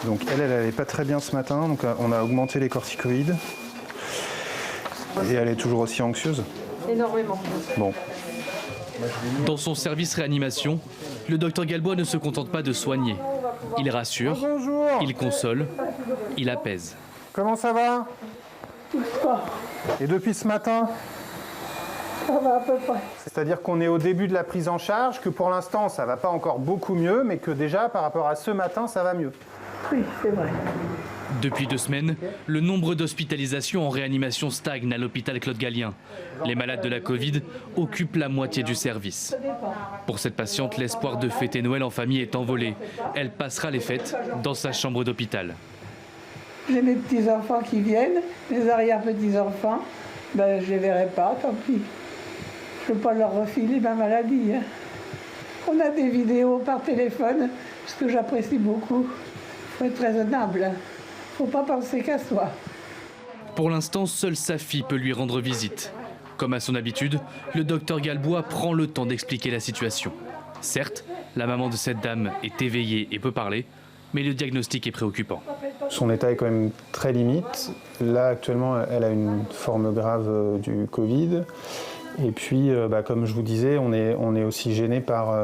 Donc elle allait pas très bien ce matin, donc on a augmenté les corticoïdes. Et elle est toujours aussi anxieuse? Énormément. Bon. Dans son service réanimation, le docteur Galbois ne se contente pas de soigner. Il rassure, il console, il apaise. Comment ça va? Et depuis ce matin? Ça va à peu près. C'est-à-dire qu'on est au début de la prise en charge, que pour l'instant ça va pas encore beaucoup mieux, mais que déjà par rapport à ce matin ça va mieux. Oui, c'est vrai. Depuis 2 semaines, le nombre d'hospitalisations en réanimation stagne à l'hôpital Claude Gallien. Les malades de la Covid occupent la moitié du service. Pour cette patiente, l'espoir de fêter Noël en famille est envolé. Elle passera les fêtes dans sa chambre d'hôpital. J'ai mes petits-enfants qui viennent, les arrière-petits-enfants. Ben, je les verrai pas, tant pis. Je ne peux pas leur refiler ma maladie. Hein. On a des vidéos par téléphone, ce que j'apprécie beaucoup. Il faut être raisonnable. Il ne faut pas penser qu'à soi. Pour l'instant, seule sa fille peut lui rendre visite. Comme à son habitude, le docteur Galbois prend le temps d'expliquer la situation. Certes, la maman de cette dame est éveillée et peut parler, mais le diagnostic est préoccupant. Son état est quand même très limite. Là, actuellement, elle a une forme grave du Covid. Et puis, comme je vous disais, on est aussi gêné par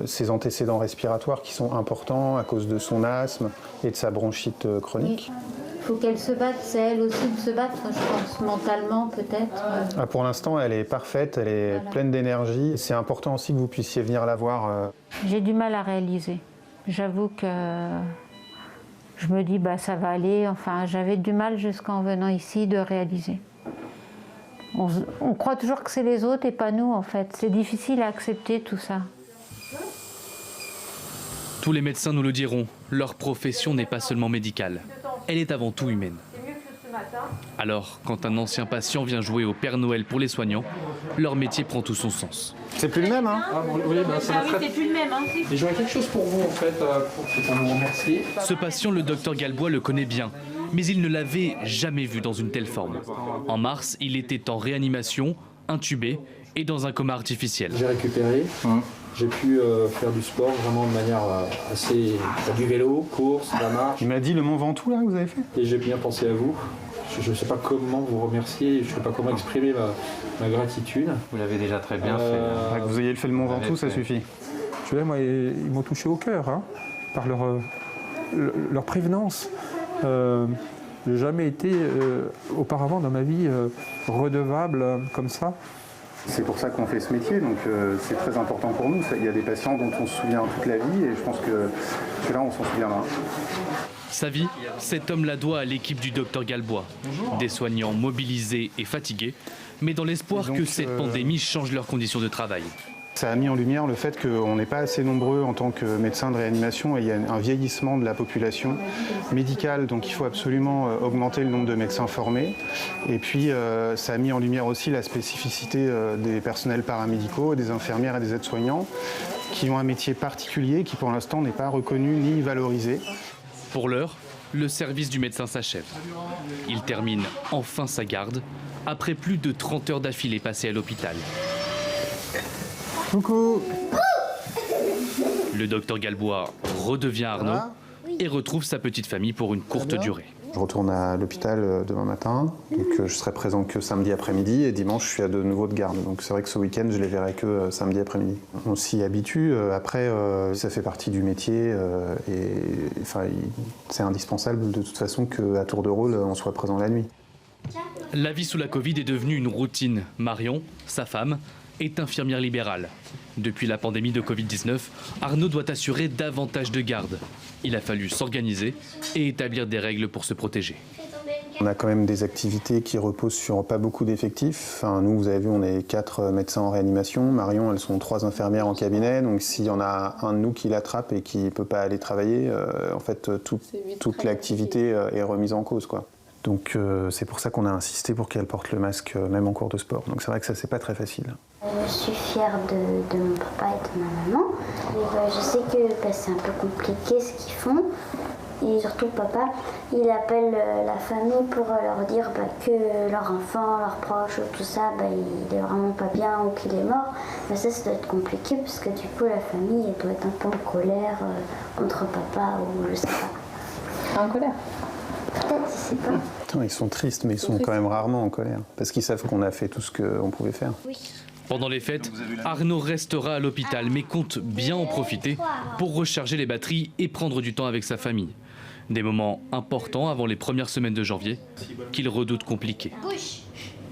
ses antécédents respiratoires qui sont importants à cause de son asthme et de sa bronchite chronique. Il faut qu'elle se batte, c'est elle aussi de se battre, je pense, mentalement peut-être. Pour l'instant, elle est parfaite, elle est pleine d'énergie. C'est important aussi que vous puissiez venir la voir. J'ai du mal à réaliser. J'avoue que je me dis, ça va aller. Enfin, j'avais du mal jusqu'en venant ici de réaliser. On croit toujours que c'est les autres et pas nous, en fait. C'est difficile à accepter tout ça. Tous les médecins nous le diront, leur profession n'est pas seulement médicale. Elle est avant tout humaine. Alors, quand un ancien patient vient jouer au Père Noël pour les soignants, leur métier prend tout son sens. C'est plus le même, hein? Oui, c'est plus le même. Hein. Et j'aurais quelque chose pour vous, en fait, pour vous remercier. Ce patient, le docteur Galbois, le connaît bien, mais il ne l'avait jamais vu dans une telle forme. En mars, il était en réanimation, intubé et dans un coma artificiel. J'ai récupéré, j'ai pu faire du sport vraiment de manière assez... du vélo, course, la marche. Il m'a dit le Mont Ventoux, là, que vous avez fait? Et j'ai bien pensé à vous. Je ne sais pas comment vous remercier, je ne sais pas comment exprimer ma gratitude. Vous l'avez déjà très bien fait. Que vous ayez fait le Mont Ventoux, ça suffit. Tu vois, moi, ils m'ont touché au cœur, hein, par leur prévenance. Je n'ai jamais été auparavant dans ma vie redevable comme ça. C'est pour ça qu'on fait ce métier, donc c'est très important pour nous. Il y a des patients dont on se souvient toute la vie et je pense que celui-là, on s'en souviendra. Sa vie, cet homme la doit à l'équipe du docteur Galbois. Des soignants mobilisés et fatigués, mais dans l'espoir que cette pandémie change leurs conditions de travail. Ça a mis en lumière le fait qu'on n'est pas assez nombreux en tant que médecins de réanimation et il y a un vieillissement de la population médicale, donc il faut absolument augmenter le nombre de médecins formés. Et puis ça a mis en lumière aussi la spécificité des personnels paramédicaux, des infirmières et des aides-soignants qui ont un métier particulier qui pour l'instant n'est pas reconnu ni valorisé. Pour l'heure, le service du médecin s'achève. Il termine enfin sa garde, après plus de 30 heures d'affilée passées à l'hôpital. Coucou. Le docteur Galbois redevient Arnaud et retrouve sa petite famille pour une courte durée. Je retourne à l'hôpital demain matin, donc je serai présent que samedi après-midi et dimanche je suis à de nouveau de garde. Donc c'est vrai que ce week-end je les verrai que samedi après-midi. On s'y habitue, après ça fait partie du métier et c'est indispensable de toute façon qu'à tour de rôle on soit présent la nuit. La vie sous la Covid est devenue une routine. Marion, sa femme, est infirmière libérale. Depuis la pandémie de Covid-19, Arnaud doit assurer davantage de garde. Il a fallu s'organiser et établir des règles pour se protéger. On a quand même des activités qui reposent sur pas beaucoup d'effectifs. Enfin, nous, vous avez vu, on est 4 médecins en réanimation. Marion, elles sont 3 infirmières en cabinet. Donc s'il y en a un de nous qui l'attrape et qui ne peut pas aller travailler, en fait, toute l'activité est remise en cause, quoi. Donc c'est pour ça qu'on a insisté pour qu'elle porte le masque même en cours de sport. Donc c'est vrai que ça, c'est pas très facile. Je suis fière de mon papa et de ma maman. Et je sais que c'est un peu compliqué ce qu'ils font. Et surtout papa, il appelle la famille pour leur dire que leur enfant, leurs proches, tout ça, il est vraiment pas bien ou qu'il est mort. Mais ça doit être compliqué parce que du coup la famille elle doit être un peu en colère contre papa ou je sais pas. En colère. Peut-être, je sais pas. Non, ils sont tristes, mais ils sont quand même rarement en colère. Parce qu'ils savent qu'on a fait tout ce qu'on pouvait faire. Pendant les fêtes, Arnaud restera à l'hôpital mais compte bien en profiter pour recharger les batteries et prendre du temps avec sa famille. Des moments importants avant les premières semaines de janvier qu'il redoute compliqués.